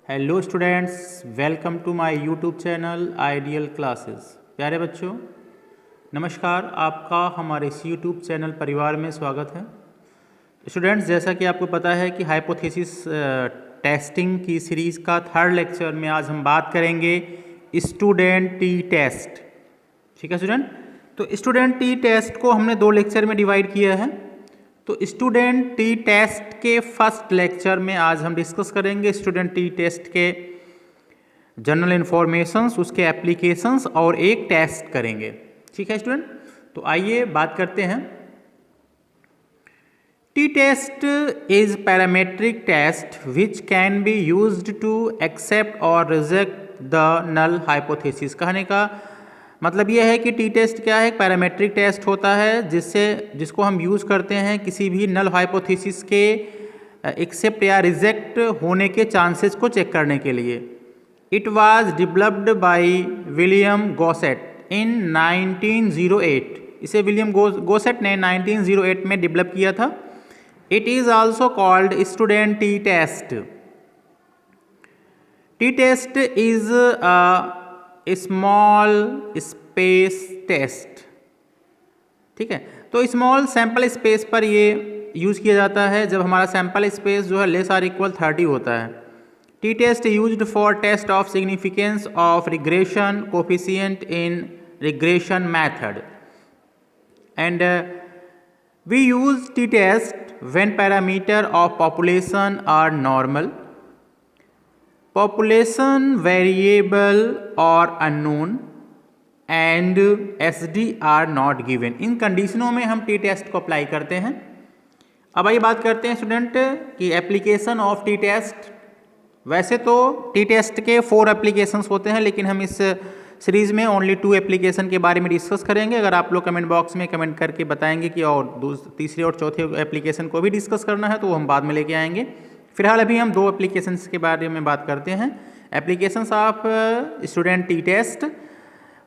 Hello students, welcome to my YouTube channel Ideal Classes. प्यारे बच्चों, नमस्कार। आपका हमारे इस यूट्यूब चैनल परिवार में स्वागत है। स्टूडेंट्स, जैसा कि आपको पता है कि हाइपोथेसिस टेस्टिंग की सीरीज़ का थर्ड लेक्चर में आज हम बात करेंगे स्टूडेंट टी टेस्ट। ठीक है स्टूडेंट, तो स्टूडेंट टी टेस्ट को हमने दो लेक्चर में डिवाइड किया है। तो स्टूडेंट टी टेस्ट के फर्स्ट लेक्चर में आज हम डिस्कस करेंगे स्टूडेंट टी टेस्ट के जनरल इन्फॉर्मेशंस, उसके एप्लीकेशंस और एक टेस्ट करेंगे। ठीक है स्टूडेंट, तो आइए बात करते हैं। T test is parametric test which can be used to accept और रिजेक्ट द नल हाइपोथेसिस। कहने का मतलब यह है कि टी टेस्ट क्या है, पैरामेट्रिक टेस्ट होता है जिसको हम यूज़ करते हैं किसी भी नल हाइपोथेसिस के एक्सेप्ट या रिजेक्ट होने के चांसेस को चेक करने के लिए। It was developed by William Gosset in 1908। इसे विलियम गोसेट ने 1908 में डेवलप किया था। It is also called student T test. T test is small space test. ठीक है, तो स्मॉल सैंपल स्पेस पर ये यूज़ किया जाता है जब हमारा सैंपल स्पेस जो है लेस आर इक्वल 30 होता है। T test used for test of significance of regression coefficient in regression method and we use T test when parameter of population are normal, population variable or unknown and SD are not given। इन कंडीशनों में हम t test को apply करते हैं। अब आइए बात करते हैं स्टूडेंट की एप्लीकेशन ऑफ टी टेस्ट। वैसे तो टी टेस्ट के 4 एप्लीकेशंस होते हैं, लेकिन हम इस सीरीज़ में ओनली 2 एप्लीकेशन के बारे में डिस्कस करेंगे। अगर आप लोग कमेंट बॉक्स में कमेंट करके बताएंगे कि और तीसरे और चौथे एप्लीकेशन को भी डिस्कस करना है तो वो हम बाद में लेके आएंगे। फिलहाल अभी हम 2 एप्लीकेशंस के बारे में बात करते हैं। Applications of student T test.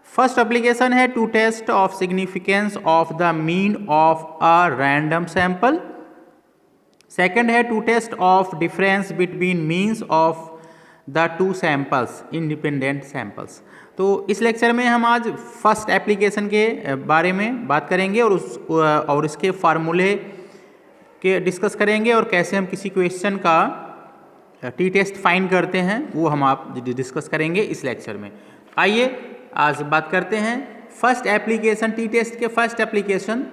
First application है to test of significance of the mean of a random sample. Second है to test of difference between means of the 2 samples independent samples. तो इस लेक्चर में हम आज first application के बारे में बात करेंगे और इसके फार्मूले के डिस्कस करेंगे और कैसे हम किसी क्वेश्चन का टी टेस्ट फाइंड करते हैं वो हम आप डिस्कस करेंगे इस लेक्चर में। आइए आज बात करते हैं फर्स्ट एप्लीकेशन, टी टेस्ट के फर्स्ट एप्लीकेशन,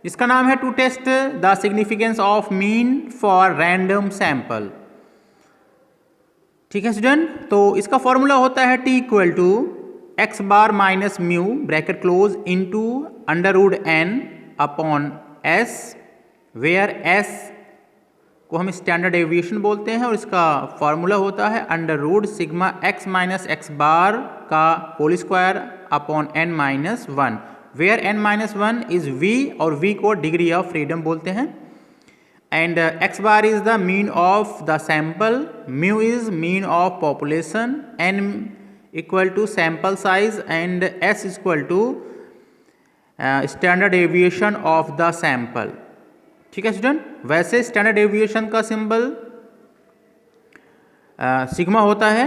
इसका नाम है to test the significance of mean for random sample. ठीक है स्टूडेंट, तो इसका फॉर्मूला होता है T equal to x bar minus mu bracket close into under root N upon S, where S को हम स्टैंडर्ड डेविएशन बोलते हैं और इसका फॉर्मूला होता है under root sigma x minus x bar का whole square upon n minus 1, where n minus 1 is v और वी को डिग्री ऑफ फ्रीडम बोलते हैं। And x bar is the mean of the sample, mu is mean of population, n equal to sample size and s equal to standard deviation of the sample. ठीक है student, वैसे standard deviation का symbol sigma होता है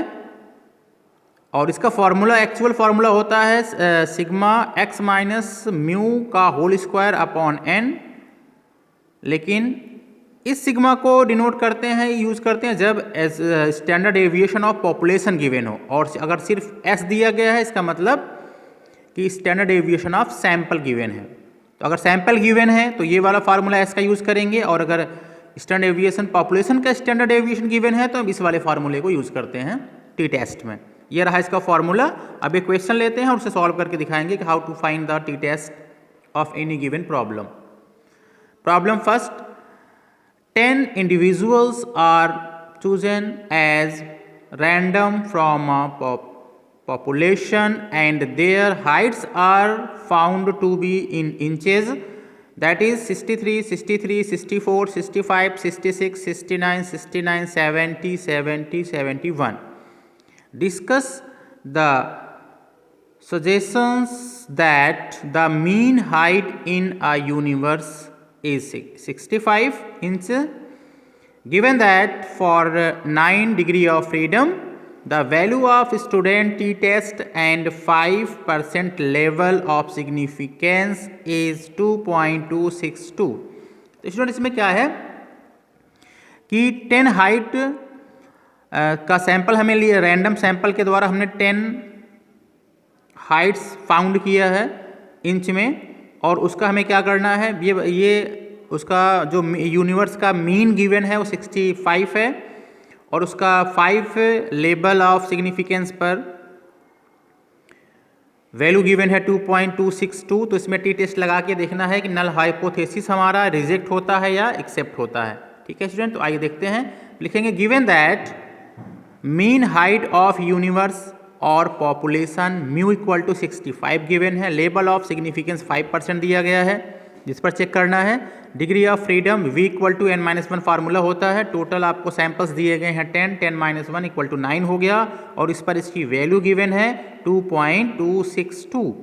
और इसका formula actual formula होता है सिग्मा एक्स माइनस म्यू का होल स्क्वायर अपॉन एन। लेकिन इस सिग्मा को डिनोट करते हैं, यूज करते हैं जब standard deviation of population given हो, और अगर सिर्फ एस दिया गया है इसका मतलब कि standard deviation of sample given है। तो अगर सैंपल गिवन है तो ये वाला फार्मूला एस का यूज़ करेंगे, और अगर स्टैंडर्ड डेविएशन पॉपुलेशन का स्टैंडर्ड डेविएशन गिवन है तो हम इस वाले फार्मूले को यूज़ करते हैं टी टेस्ट में। ये रहा इसका फार्मूला। अब एक क्वेश्चन लेते हैं और उसे सॉल्व करके दिखाएंगे कि how to find the T test of any given problem. Problem first, 10 individuals are chosen as random from a population and their heights are found to be in inches, that is 63, 63, 64, 65, 66, 69, 69, 70, 70, 71. Discuss the suggestions that the mean height in a universe is 65 inch, given that for 9 degree of freedom the value of student T test and 5% level of significance is 2.262। तो student इसमें क्या है कि 10 height का sample हमें लिए, random sample के द्वारा हमने 10 हाइट्स फाउंड किया है इंच में, और उसका हमें क्या करना है, ये उसका जो यूनिवर्स का मीन गिवन है वो 65 है, और उसका 5 लेवल ऑफ सिग्निफिकेंस पर वैल्यू गिवन है 2.262। तो इसमें टी टेस्ट लगा के देखना है कि नल हाइपोथेसिस हमारा रिजेक्ट होता है या एक्सेप्ट होता है। ठीक है स्टूडेंट, तो आइए देखते हैं। लिखेंगे given that mean height of universe और population mu equal to 65 given है, लेवल ऑफ सिग्निफिकेंस 5% दिया गया है, जिस पर चेक करना है। Degree of freedom v equal to n-1 formula होता है। टोटल आपको सैंपल्स दिए गए हैं 10, 10 - 1 इक्वल टू 9 हो गया, और इस पर इसकी वैल्यू गिवन है 2.262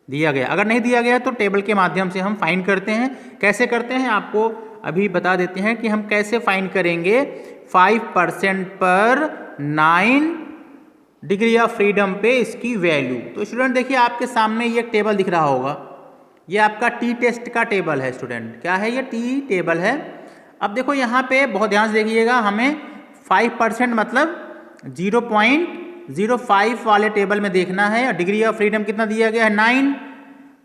दिया गया। अगर नहीं दिया गया तो टेबल के माध्यम से हम फाइंड करते हैं। कैसे करते हैं आपको अभी बता देते हैं कि हम कैसे फाइंड करेंगे 5% पर 9 डिग्री ऑफ फ्रीडम पे इसकी वैल्यू। तो स्टूडेंट देखिए आपके सामने ये टेबल दिख रहा होगा, ये आपका टी टेस्ट का टेबल है स्टूडेंट। क्या है ये? टी टेबल है। अब देखो यहाँ पे बहुत ध्यान से देखिएगा, हमें 5% मतलब 0.05 वाले टेबल में देखना है, और डिग्री ऑफ फ्रीडम कितना दिया गया है 9।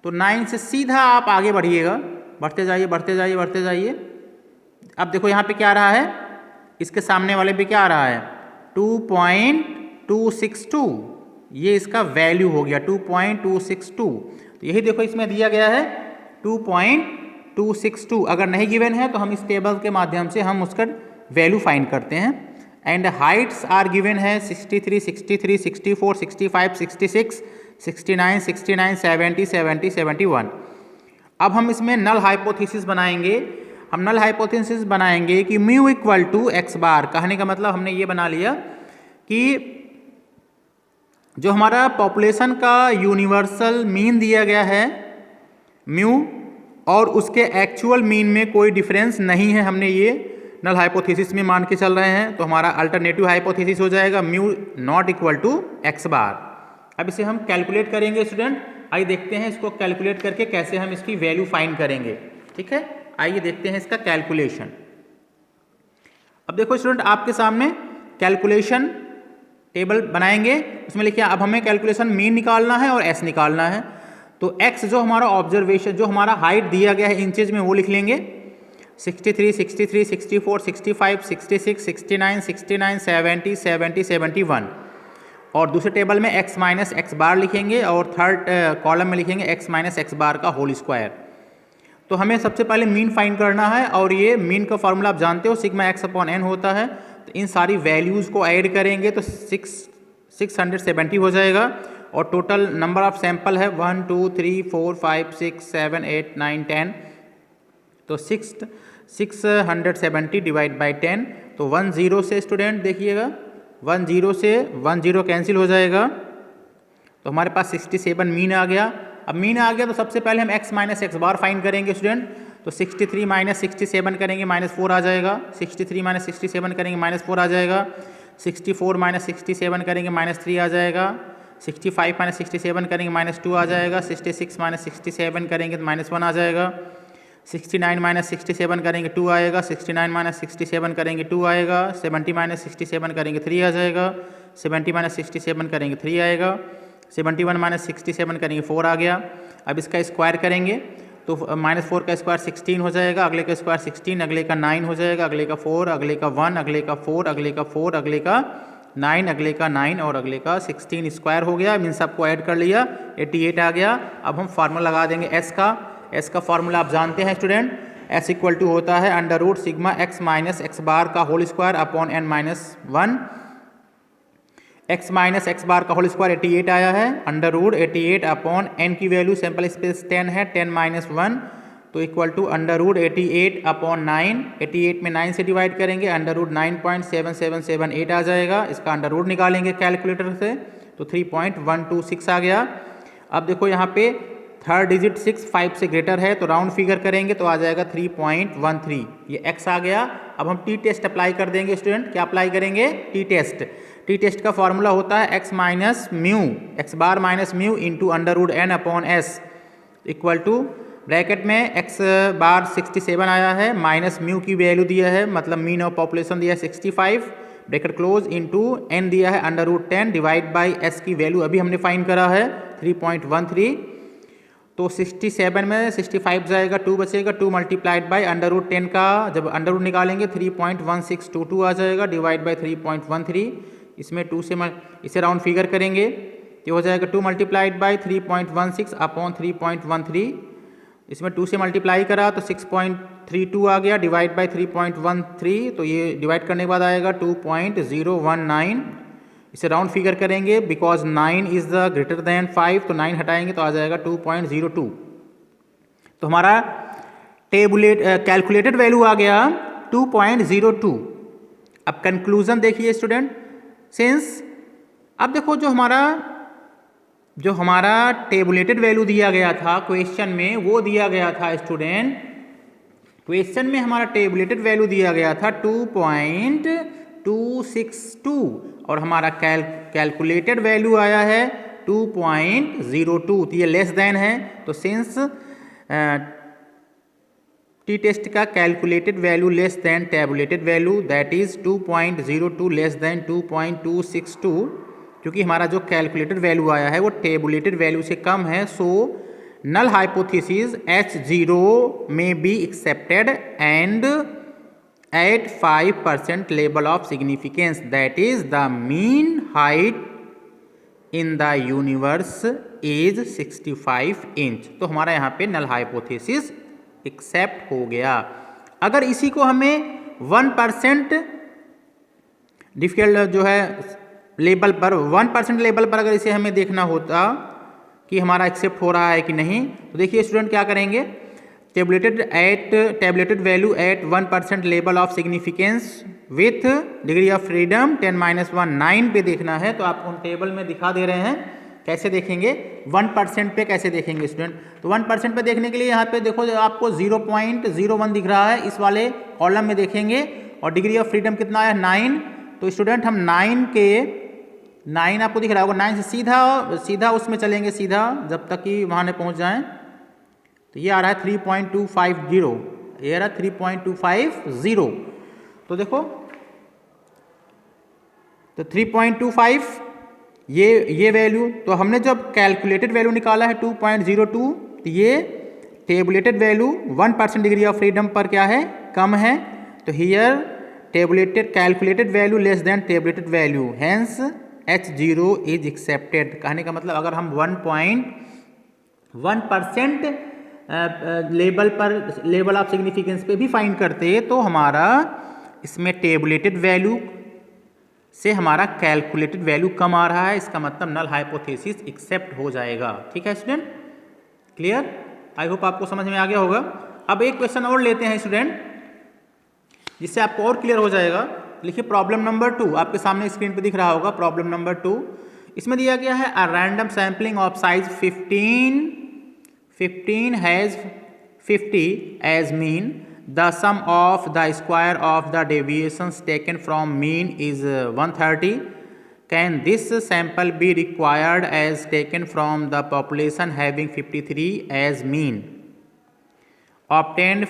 तो 9 से सीधा आप आगे बढ़िएगा, बढ़ते जाइए बढ़ते जाइए बढ़ते जाइए। अब देखो यहाँ पे क्या आ रहा है, इसके सामने वाले पे क्या आ रहा है 2.262, ये इसका वैल्यू हो गया 2.262। तो यही देखो इसमें दिया गया है 2.262। अगर नहीं गिवन है तो हम इस टेबल के माध्यम से हम उसका वैल्यू फाइंड करते हैं। एंड हाइट्स आर गिवन है 63, 63, 64, 65, 66, 69, 69, 70, 70, 71। अब हम इसमें नल हाइपोथेसिस बनाएंगे। हम नल हाइपोथेसिस बनाएंगे कि म्यू इक्वल टू एक्स बार। कहने का मतलब हमने ये बना लिया कि जो हमारा पॉपुलेशन का यूनिवर्सल मीन दिया गया है म्यू, और उसके एक्चुअल मीन में कोई डिफरेंस नहीं है, हमने ये नल हाइपोथेसिस में मान के चल रहे हैं। तो हमारा अल्टरनेटिव हाइपोथेसिस हो जाएगा mu not equal to x bar. अब इसे हम कैलकुलेट करेंगे स्टूडेंट। आइए देखते हैं इसको कैलकुलेट करके कैसे हम इसकी वैल्यू फाइंड करेंगे। ठीक है, आइए देखते हैं इसका कैलकुलेशन। अब देखो स्टूडेंट आपके सामने कैलकुलेशन टेबल बनाएंगे, उसमें लिखिए अब हमें कैलकुलेशन मीन निकालना है और एस निकालना है। तो एक्स जो हमारा ऑब्जर्वेशन, जो हमारा हाइट दिया गया है इंचेज में, वो लिख लेंगे 63, 63, 64, 65, 66, 69, 69, 70, 70, 71। और दूसरे टेबल में x माइनस एक्स बार लिखेंगे, और थर्ड कॉलम में लिखेंगे x माइनस एक्स बार का होल स्क्वायर। तो हमें सबसे पहले मीन फाइंड करना है, और ये मीन का फॉर्मूला आप जानते हो, सिग्मा x/n होता है। तो इन सारी वैल्यूज़ को ऐड करेंगे तो 670 हो जाएगा, और टोटल नंबर ऑफ सैंपल है 1 2 3 4 5 6 7 8 9 10। तो 670 डिवाइड बाई 10, तो 10 से स्टूडेंट देखिएगा 10 से 10 कैंसिल हो जाएगा, तो हमारे पास 67 मीन आ गया। अब मीन आ गया तो सबसे पहले हम x माइनस एक्स बार फाइंड करेंगे स्टूडेंट। तो 63 माइनस 67 करेंगे -4 आ जाएगा, 63 माइनस 67 करेंगे -4 आ जाएगा, 64 माइनस 67 करेंगे -3 आ जाएगा, 65 माइनस 67 करेंगे -2 आ जाएगा, 66 माइनस 67 करेंगे तो -1 आ जाएगा, 69 माइनस 67 करेंगे 2 आएगा, 69 माइनस 67 करेंगे 2 आएगा, 70 माइनस 67 करेंगे 3 आ जाएगा, 70 माइनस 67 करेंगे 3 आएगा, 71 माइनस 67 करेंगे 4 आ गया। अब इसका स्क्वायर करेंगे तो -4 का स्क्वायर 16 हो जाएगा, अगले का स्क्वायर 16, अगले का 9 हो जाएगा, अगले का 4, अगले का 1, अगले का 4, अगले का 4, अगले का 9, अगले का 9 और अगले का 16 स्क्वायर हो गया। इन सबको ऐड कर लिया, 88 आ गया। अब हम फार्मूला लगा देंगे एस का। एस का फार्मूला आप जानते हैं स्टूडेंट, एस इक्वल टू होता है under root sigma x minus x bar का whole square upon n minus 1। x minus x bar का होल स्क्वायर 88 आया है, अंडर रूट 88 अपॉन n की वैल्यू सैंपल स्पेस 10 है, 10 माइनस 1 तो equal to under root 88 upon 9। 88 में 9 से divide करेंगे, अंडर रूट 9.7778 आ जाएगा। इसका अंडर रूट निकालेंगे कैलकुलेटर से तो 3.126 आ गया। अब देखो यहाँ पे थर्ड डिजिट 6 5 से ग्रेटर है तो राउंड फिगर करेंगे तो आ जाएगा 3.13, ये x आ गया। अब हम टी टेस्ट अप्लाई कर देंगे स्टूडेंट। क्या अप्लाई करेंगे? T test. टी टेस्ट का फॉर्मूला होता है x minus mu, x bar minus mu into under root N upon s equal to bracket में x बार 67 आया है, माइनस म्यू की वैल्यू दिया है, मतलब मीन ऑफ पॉपुलेशन दिया है 65, ब्रैकेट क्लोज इंटू n दिया है under root 10 divide by s की वैल्यू अभी हमने फाइंड करा है 3.13। तो 67 में 65 जाएगा, 2 बचेगा, 2 मल्टीप्लाइड बाई अंडर रूट 10 का जब अंडर रूट निकालेंगे 3.1622 आ जाएगा डिवाइड बाई 3.13। इसमें 2 से इसे राउंड फिगर करेंगे तो हो जाएगा 2 मल्टीप्लाइड बाई 3.16 अपॉन 3.13। इसमें 2 से मल्टीप्लाई करा तो 6.32 आ गया डिवाइड बाई 3.13, तो ये डिवाइड करने के बाद आएगा 2.019। इसे राउंड फिगर करेंगे because 9 is the greater than 5, तो 9 हटाएंगे तो आ जाएगा 2.02। तो हमारा कैलकुलेटेड वैल्यू आ गया 2.02। अब कंक्लूजन देखिए स्टूडेंट, सिंस अब देखो जो हमारा टेबुलेटेड वैल्यू दिया गया था क्वेश्चन में, वो दिया गया था स्टूडेंट, क्वेश्चन में हमारा टेबुलेटेड वैल्यू दिया गया था 2.262 और हमारा कैलकुलेटेड वैल्यू आया है 2.02, तो ये लेस देन है। तो सिंस टी टेस्ट का calculated value less than tabulated value that is 2.02 less than 2.262, क्योंकि हमारा जो कैलकुलेटेड वैल्यू आया है वो टेबुलेटेड वैल्यू से कम है, सो नल हाइपोथेसिस H0 में be accepted and at 5% level of significance, that is the mean height in the universe is 65 inch. तो हमारा यहाँ पे नल हाइपोथेसिस एक्सेप्ट हो गया। अगर इसी को हमें 1% डिफिकल्ट जो है लेवल पर 1% लेवल पर अगर इसे हमें देखना होता कि हमारा एक्सेप्ट हो रहा है कि नहीं, तो देखिए स्टूडेंट क्या करेंगे, tabulated value at 1% level of significance with degree of freedom 10-1 9 पे देखना है। तो आपको हम टेबल में दिखा दे रहे हैं, कैसे देखेंगे 1% पे कैसे देखेंगे स्टूडेंट। तो 1% पे देखने के लिए यहाँ पे देखो आपको 0.01 दिख रहा है, इस वाले कॉलम में देखेंगे, और डिग्री ऑफ फ्रीडम कितना है 9। तो स्टूडेंट हम 9 आपको दिख रहा होगा, 9 से सीधा उसमें चलेंगे, सीधा जब तक कि वहाँ ने पहुँच जाएं। तो ये आ रहा है 3.250, ये आ रहा है 3.250। तो देखो तो 3.25 ये वैल्यू, तो हमने जब कैलकुलेटेड वैल्यू निकाला है 2.02, तो ये tabulated value 1% degree of freedom पर क्या है, कम है। तो here tabulated calculated value less than tabulated value, hence H0 is accepted. कहने का मतलब अगर हम 1.1% लेवल ऑफ सिग्निफिकेंस पे भी फाइंड करते तो हमारा इसमें टेबुलेटेड वैल्यू से हमारा कैलकुलेटेड वैल्यू कम आ रहा है, इसका मतलब नल हाइपोथेसिस एक्सेप्ट हो जाएगा। ठीक है स्टूडेंट, क्लियर? आई होप आपको समझ में आ गया होगा। अब एक क्वेश्चन और लेते हैं स्टूडेंट, जिससे आपको और क्लियर हो जाएगा। लिखिए प्रॉब्लम नंबर 2, आपके सामने स्क्रीन पे दिख रहा होगा प्रॉब्लम नंबर 2। इसमें दिया गया है a random sampling of size 15 has 50 as mean, the sum of the square of the deviations taken from mean is 130. Can this sample be required as taken from the population having 53 as mean? Obtained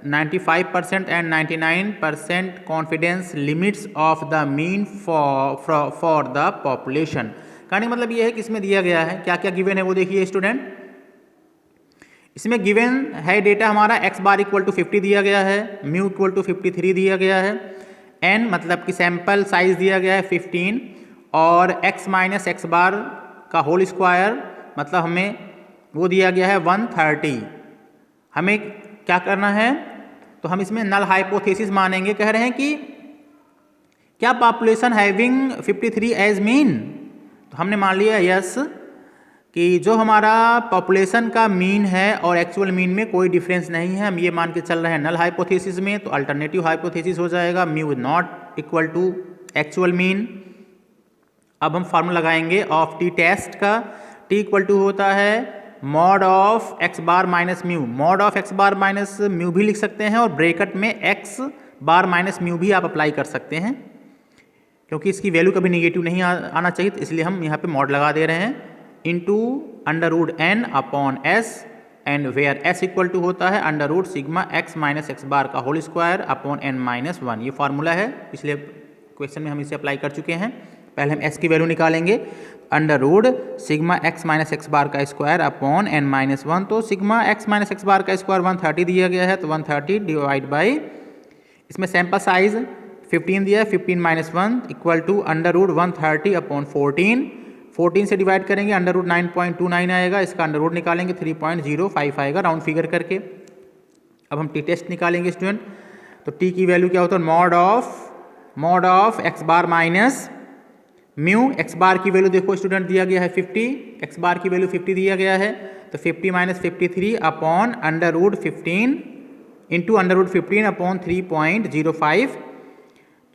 95% and 99% confidence limits of the mean for the population। कहने का मतलब ये है कि इसमें दिया गया है क्या क्या गिवन है वो देखिए स्टूडेंट। इसमें गिवन है डेटा हमारा x बार इक्वल टू 50 दिया गया है, म्यू इक्वल टू 53 दिया गया है, n मतलब कि सैंपल साइज दिया गया है 15, और x माइनस एक्स बार का होल स्क्वायर मतलब हमें वो दिया गया है 130। हमें क्या करना है, तो हम इसमें नल हाइपोथेसिस मानेंगे। कह रहे हैं कि क्या पॉपुलेशन हैविंग 53 एज मीन, तो हमने मान लिया यस कि जो हमारा पॉपुलेशन का मीन है और एक्चुअल मीन में कोई डिफरेंस नहीं है, हम ये मान के चल रहे हैं नल हाइपोथेसिस में। तो अल्टरनेटिव हाइपोथेसिस हो जाएगा mu not equal to actual mean. अब हम फार्मूला लगाएंगे ऑफ टी टेस्ट का, टी इक्वल टू होता है mod of x bar minus mu, mod of x bar minus mu भी लिख सकते हैं और ब्रैकेट में एक्स बार माइनस म्यू भी आप अप्लाई कर सकते हैं, क्योंकि इसकी वैल्यू कभी निगेटिव नहीं आना चाहिए, तो इसलिए हम यहाँ पे मॉड लगा दे रहे हैं into under root N upon s and where s equal to होता है under root sigma x minus x bar का whole square upon n minus one. ये फार्मूला है, पिछले क्वेश्चन में हम इसे अप्लाई कर चुके हैं। पहले हम एस की वैल्यू निकालेंगे, under root sigma x minus x bar का square upon n minus one. तो sigma x minus x bar का स्क्वायर 130 दिया गया है, तो 130 डिवाइड बाई, इसमें सैंपल साइज 15 दिया है, 15 minus one equal to under root 130 upon 14, 14 से डिवाइड करेंगे अंडर रूट 9.29 आएगा, इसका अंडर रूट निकालेंगे 3.05 आएगा राउंड फिगर करके। अब हम टी टेस्ट निकालेंगे स्टूडेंट, तो टी की वैल्यू क्या होता है, mod of x bar minus mu. X bar की वैल्यू देखो स्टूडेंट दिया गया है 50, एक्स बार की वैल्यू 50 दिया गया है, तो 50 minus 53 upon under root 15 into under root 15 upon 3.05,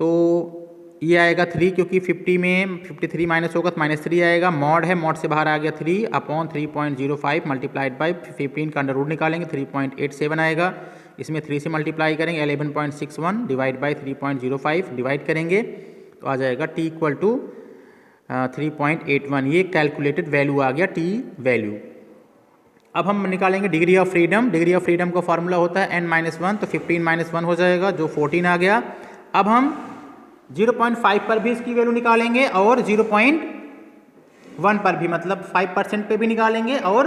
तो ये आएगा 3, क्योंकि 50 में 53 माइनस होगा तो -3 आएगा। मॉड है, मॉड से बाहर आ गया 3 अपॉन 3.05 मल्टीप्लाइड बाई 15 का अंडर रूट निकालेंगे 3.87 आएगा, इसमें 3 से मल्टीप्लाई करेंगे 11.61 डिवाइड बाई 3.05 डिवाइड करेंगे तो आ जाएगा t इक्वल टू 3.81। ये कैलकुलेटेड वैल्यू आ गया t वैल्यू। अब हम निकालेंगे degree of freedom. Degree of freedom का फॉर्मूला होता है n-1, तो 15 - 1 हो जाएगा जो 14 आ गया। अब हम 0.5 पर भी इसकी वैल्यू निकालेंगे और 0.1 पर भी, मतलब 5% पे भी निकालेंगे और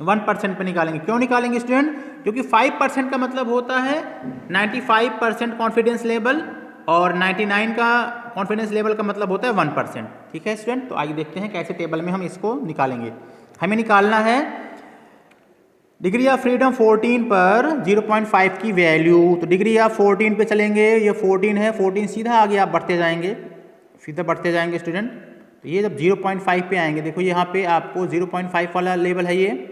1% पे निकालेंगे। क्यों निकालेंगे स्टूडेंट, क्योंकि 5% का मतलब होता है 95% कॉन्फिडेंस लेवल और 99 का कॉन्फिडेंस लेवल का मतलब होता है 1%। ठीक है स्टूडेंट, तो आइए देखते हैं कैसे टेबल में हम इसको निकालेंगे। हमें निकालना है डिग्री ऑफ फ्रीडम 14 पर 0.5 की वैल्यू, तो डिग्री ऑफ 14 पे चलेंगे, ये 14 है, 14 सीधा आगे आप बढ़ते जाएंगे, सीधा बढ़ते जाएंगे स्टूडेंट। तो ये जब 0.5 पे आएंगे, देखो यहाँ पे आपको 0.5 वाला लेवल है, ये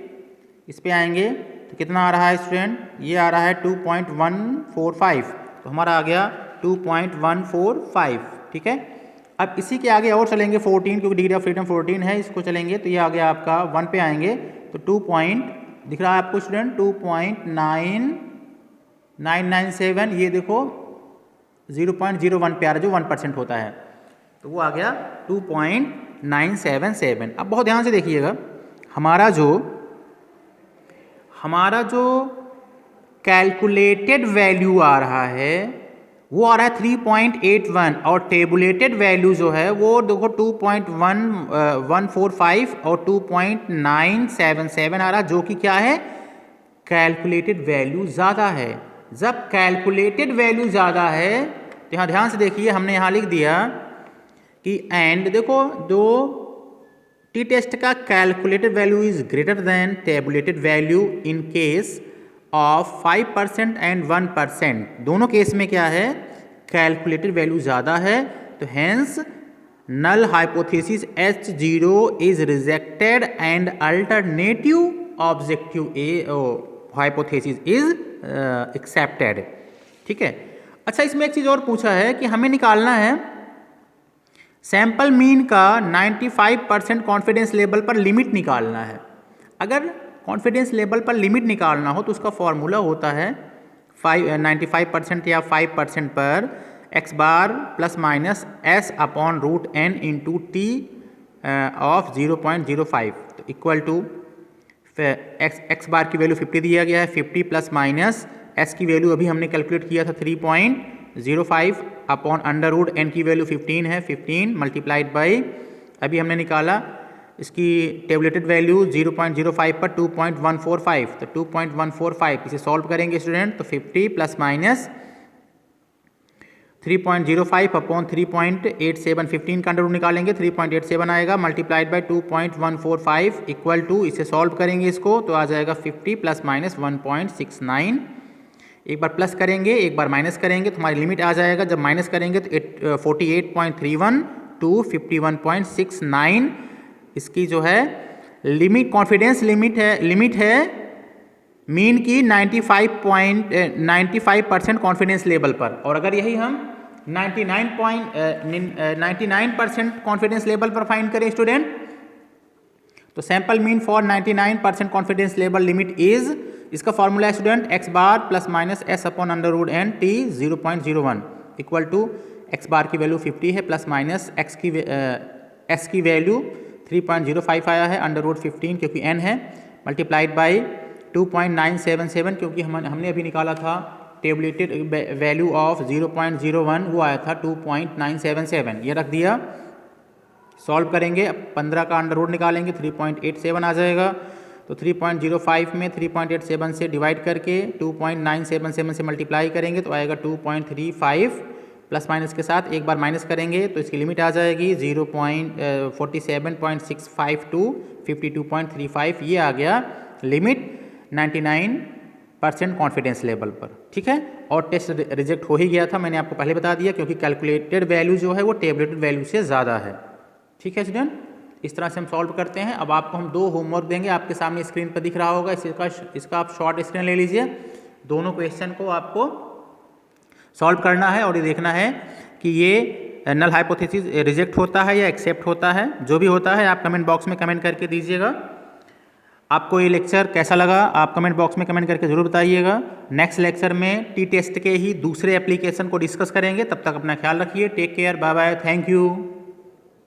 इस पे आएंगे तो कितना आ रहा है स्टूडेंट, ये आ रहा है 2.145, तो हमारा आ गया 2.145। ठीक है, अब इसी के आगे और चलेंगे 14, क्योंकि डिग्री ऑफ फ्रीडम 14 है, इसको चलेंगे तो ये आ गया आपका 1 पे आएंगे तो 2 दिख रहा है आपको स्टूडेंट 2.9997, ये देखो 0.01 पे आ रहा है जो 1% होता है, तो वो आ गया 2.977। अब बहुत ध्यान से देखिएगा, हमारा जो कैलकुलेटेड वैल्यू आ रहा है वो आ रहा है 3.81 और टेबुलेटेड वैल्यू जो है वो देखो 2.145 और 2.977 आ रहा है, जो कि क्या है, कैलकुलेटेड वैल्यू ज़्यादा है। जब कैलकुलेटेड वैल्यू ज़्यादा है तो यहाँ ध्यान से देखिए, हमने यहाँ लिख दिया कि एंड देखो जो टी टेस्ट का calculated value is greater than tabulated value in case of 5% and 1%, दोनों केस में क्या है, कैलकुलेटेड वैल्यू ज़्यादा है, तो hence null hypothesis H0 is rejected and alternative objective hypothesis is accepted. ठीक है, अच्छा इसमें एक चीज़ और पूछा है कि हमें निकालना है सैंपल मीन का 95% कॉन्फिडेंस लेवल पर लिमिट निकालना है। अगर कॉन्फिडेंस लेवल पर लिमिट निकालना हो तो उसका फॉर्मूला होता है 95% या 5% पर X bar plus minus S upon root N into T of 0.05, तो इक्वल टू एक्स बार की वैल्यू 50 दिया गया है, 50 प्लस माइनस एस की वैल्यू अभी हमने कैलकुलेट किया था 3.05 अपॉन अंडर रूट एन की वैल्यू 15 है, 15 मल्टीप्लाइड बाई अभी हमने निकाला इसकी टेबलेटेड वैल्यू 0.05 पर 2.145, तो 2.145 इसे सॉल्व करेंगे स्टूडेंट, तो 50 प्लस माइनस 3.05 अपॉन 3.87, 15 का अंडर रूट निकालेंगे 3.87 आएगा, मल्टीप्लाइड बाई 2.145 इक्वल टू, इसे सॉल्व करेंगे इसको तो आ जाएगा 50 प्लस माइनस 1.69। एक बार प्लस करेंगे एक बार माइनस करेंगे तो हमारी लिमिट आ जाएगा, जब माइनस करेंगे तो 48.31 टू 51.69 इसकी जो है लिमिट, कॉन्फिडेंस लिमिट है मीन की 95% कॉन्फिडेंस लेवल पर, और अगर यही हम 99% कॉन्फिडेंस लेवल पर फाइंड करें स्टूडेंट तो sample mean for 99% confidence level limit is, इसका फॉर्मूला है student x bar plus minus S upon under root n t 0.01 equal to x bar की वैल्यू 50 है प्लस माइनस एस की value 3.05 आया है अंडर रूट 15 क्योंकि n है, multiplied by 2.977 क्योंकि हमने अभी निकाला था टेबलेटेड वैल्यू ऑफ 0.01, वो आया था 2.977, ये रख दिया। सॉल्व करेंगे, अब 15 का अंडर रूट निकालेंगे 3.87 आ जाएगा। तो 3.05 में 3.87 से डिवाइड करके 2.977 से मल्टीप्लाई करेंगे तो आएगा 2.35, प्लस माइनस के साथ एक बार माइनस करेंगे तो इसकी लिमिट आ जाएगी 47.65 टू 52.35, ये आ गया लिमिट 99% कॉन्फिडेंस लेवल पर। ठीक है, और टेस्ट रिजेक्ट हो ही गया था, मैंने आपको पहले बता दिया क्योंकि कैलकुलेटेड वैल्यू जो है वो टेबलेटेड वैल्यू से ज़्यादा है। ठीक है स्टूडेंट, इस तरह से हम सॉल्व करते हैं। अब आपको हम 2 होमवर्क देंगे, आपके सामने स्क्रीन पर दिख रहा होगा, इसका आप शॉर्ट स्क्रीन ले लीजिए। दोनों क्वेश्चन को आपको सॉल्व करना है और ये देखना है कि ये नल हाइपोथेसिस रिजेक्ट होता है या एक्सेप्ट होता है। जो भी होता है आप कमेंट बॉक्स में कमेंट करके दीजिएगा। आपको ये लेक्चर कैसा लगा आप कमेंट बॉक्स में कमेंट करके ज़रूर बताइएगा। नेक्स्ट लेक्चर में टी टेस्ट के ही दूसरे एप्लीकेशन को डिस्कस करेंगे। तब तक अपना ख्याल रखिए। Take care, bye bye, thank you.